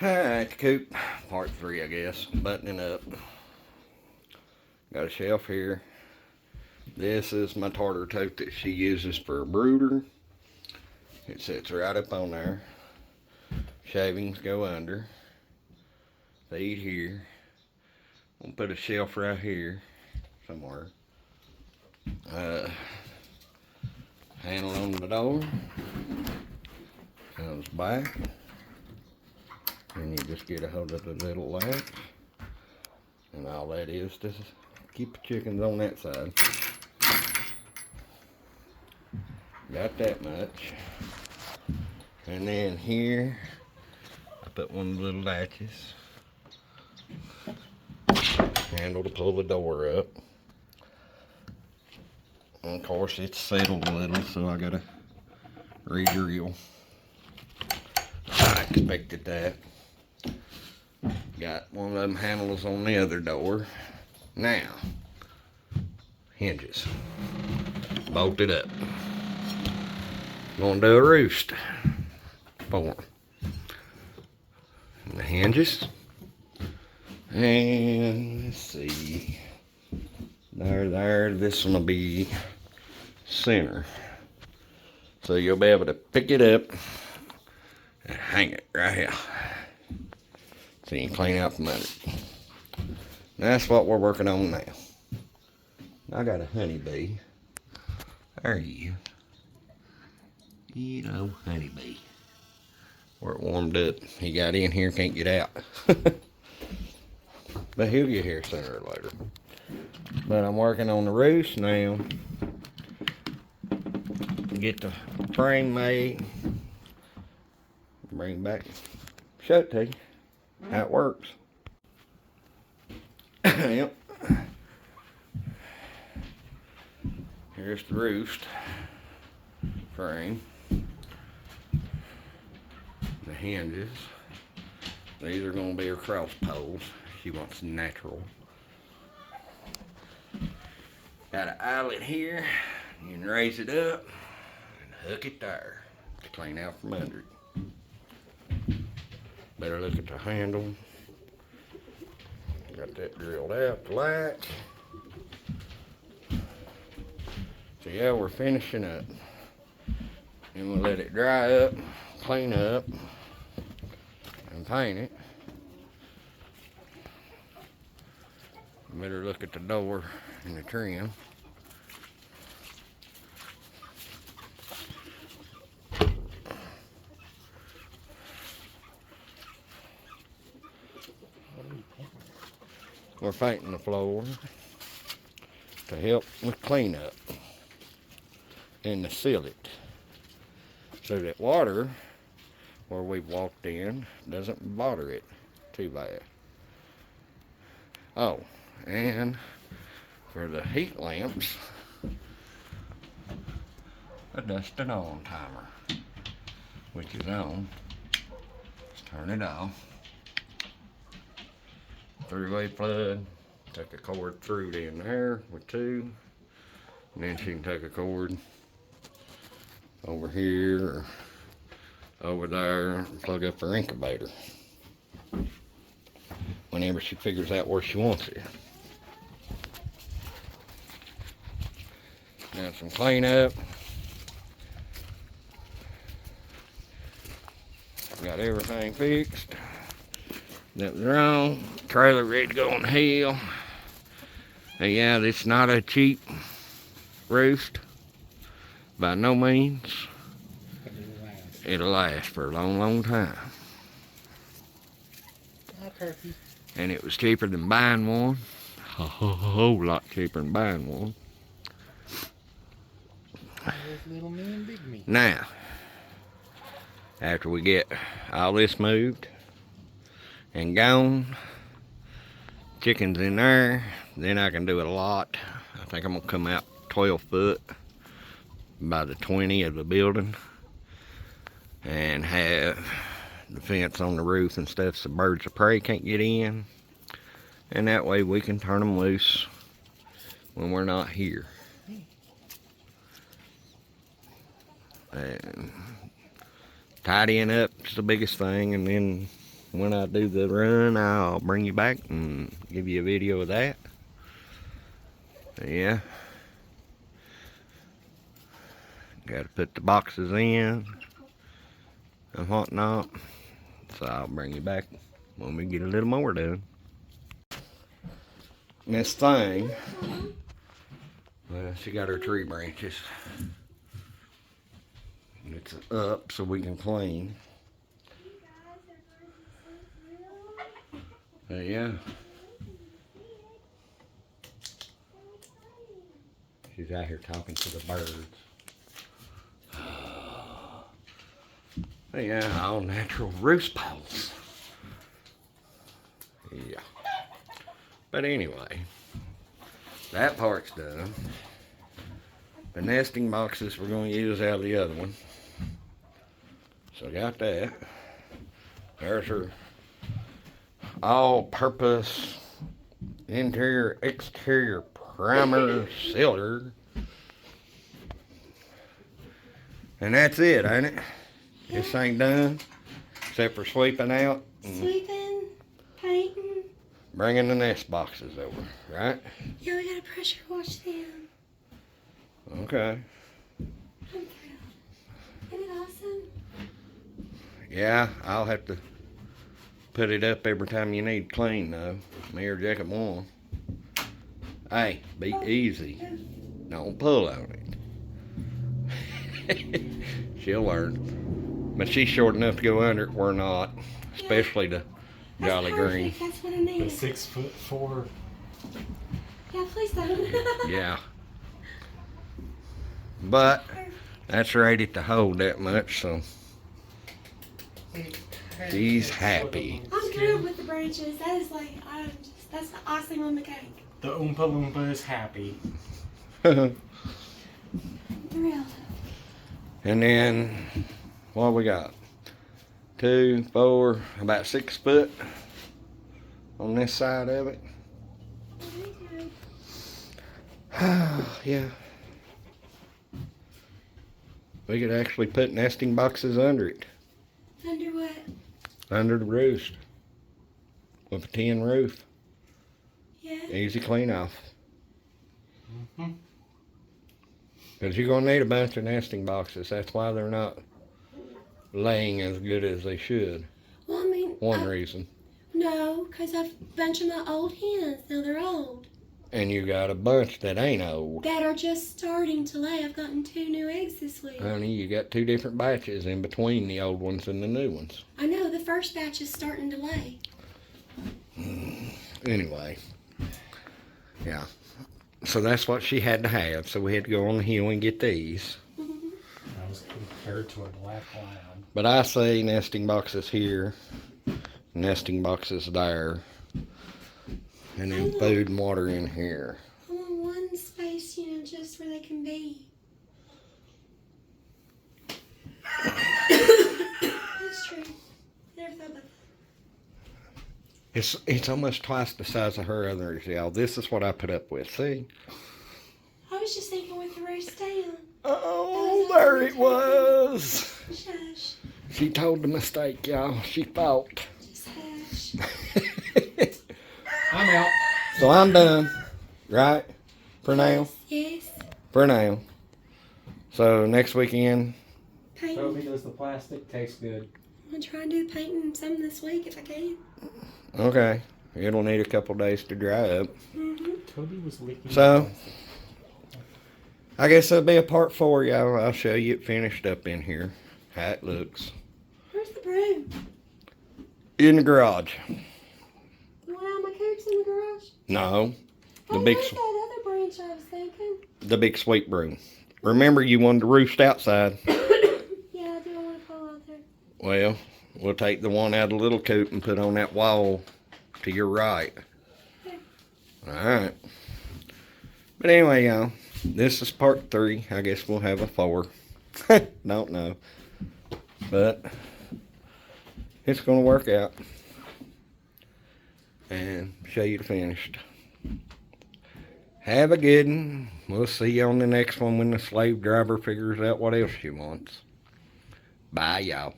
Alright, the coop, part 3 I guess, buttoning up. Got a shelf here. This is my tartar tote that she uses for a brooder. It sits right up on there. Shavings go under. Feed here. We'll put a shelf right here somewhere. Handle on the door. Comes back. And you just get a hold of the little latch. And all that is to keep the chickens on that side. Got that much. And then here, I put one of the little latches. Handle to pull the door up. And of course it's settled a little, so I gotta re-drill. I expected that. Got one of them handles on the other door. Now, hinges. Bolted up. Gonna do a roost for them. And the hinges. And let's see. There. This one will be center. So you'll be able to pick it up and hang it right here. So you can clean out from under it. That's what we're working on now. I got a honeybee. There he is. You know, honeybee. Where it warmed up. He got in here, can't get out. But he'll get here sooner or later. But I'm working on the roost now. Get the frame made. Bring it back. Show it to you. How it works. Yep. Here's the roost frame. The hinges. These are going to be her cross poles. She wants natural. Got an eyelet here. You can raise it up and hook it there to clean out from under it. Better look at the handle. Got that drilled out, the latch. So yeah, we're finishing up. And we'll let it dry up, clean up, and paint it. Better look at the door and the trim. We're painting the floor to help with cleanup and to seal it so that water where we've walked in doesn't bother it too bad. Oh, and for the heat lamps, a dust and on timer, which is on. Let's turn it off. 3-way plug. Take a cord through in there with 2. And then she can take a cord over here or over there and plug up her incubator whenever she figures out where she wants it. Now some cleanup. Got everything fixed that was wrong. Trailer ready to go on the hill. And yeah, it's not a cheap roost by no means. It'll last for a long time. And it was cheaper than buying one. A whole lot cheaper than buying one. Little me and big me. Now, after we get all this moved and gone, chickens in there, then I can do it a lot. I think I'm gonna come out 12 foot by the 20 of the building and have the fence on the roof and stuff so birds of prey can't get in, and that way we can turn them loose when we're not here. And tidying up is the biggest thing, and then when I do the run, I'll bring you back and give you a video of that. Yeah. Got to put the boxes in and whatnot. So I'll bring you back when we get a little more done. And this thing, well, she got her tree branches. It's up so we can clean. But yeah. She's out here talking to the birds. But yeah, all natural roost poles. Yeah. But anyway, that part's done. The nesting boxes we're going to use out of the other one. So got that. There's her all-purpose interior, exterior primer sealer. And that's it, ain't it? Yeah. This ain't done, except for sweeping out. And Sweeping, painting. bringing the nest boxes over, right? Yeah, we gotta pressure wash them. Okay. I'm thrilled. Isn't it awesome? Yeah, I'll have to put it up every time you need clean, though. Me or Jacob won't. Hey, be easy. Don't pull on it. She'll learn. But she's short enough to go under it. We're not. Especially the That's Jolly perfect. Green. That's what I need. The 6'4". Yeah, please don't. Yeah. But that's rated to hold that much, so she's happy. I'm thrilled with the branches. That is like, that's the icing on the cake. The Oompa Loompa is happy. Thrilled. And then, what we got? 2, 4, about 6 foot on this side of it. Yeah. We could actually put nesting boxes under it. Under what? Under the roost. With a tin roof. Yeah. Easy clean off. Mm-hmm. Because you're going to need a bunch of nesting boxes. That's why they're not laying as good as they should. Well, I mean, One reason. no, because I've a bunch of my old hens. Now they're old. And you got a bunch that ain't old. That are just starting to lay. I've gotten 2 new eggs this week. Honey, you got 2 different batches in between the old ones and the new ones. I know, the first batch is starting to lay. Anyway. Yeah. So that's what she had to have. So we had to go on the hill and get these. I was compared to a black lion. But I say nesting boxes here, nesting boxes there, and then food and water in here. I want one space, just where they can be. That's true. Never thought about that. It's almost twice the size of her others, y'all. This is what I put up with. See? I was just thinking with the roost down. Oh, there it was. Shush. She told the mistake, y'all. She thought. Just hush. I'm out. So I'm done, right? For now. Yes. For now. So next weekend. Painting. Toby does the plastic. Tastes good. I'm going to try and do the painting some this week if I can. Okay. It'll need a couple days to dry up. Mm-hmm. Toby was licking. So, I guess that'll be a part 4, y'all. I'll show you it finished up in here. How it looks. Where's the broom? In the garage. You want out my coops in the garage? No. The Oh, big, there's that other branch I was thinking. the big sweet broom. Remember, you wanted to roost outside. Yeah, I do want to pull out there. Well, we'll take the one out of the little coop and put on that wall to your right. Okay. Alright. But anyway, y'all, this is part 3. I guess we'll have a 4. Don't know. But it's going to work out. And show you the finished. Have a good one. We'll see you on the next one when the slave driver figures out what else she wants. Bye, y'all.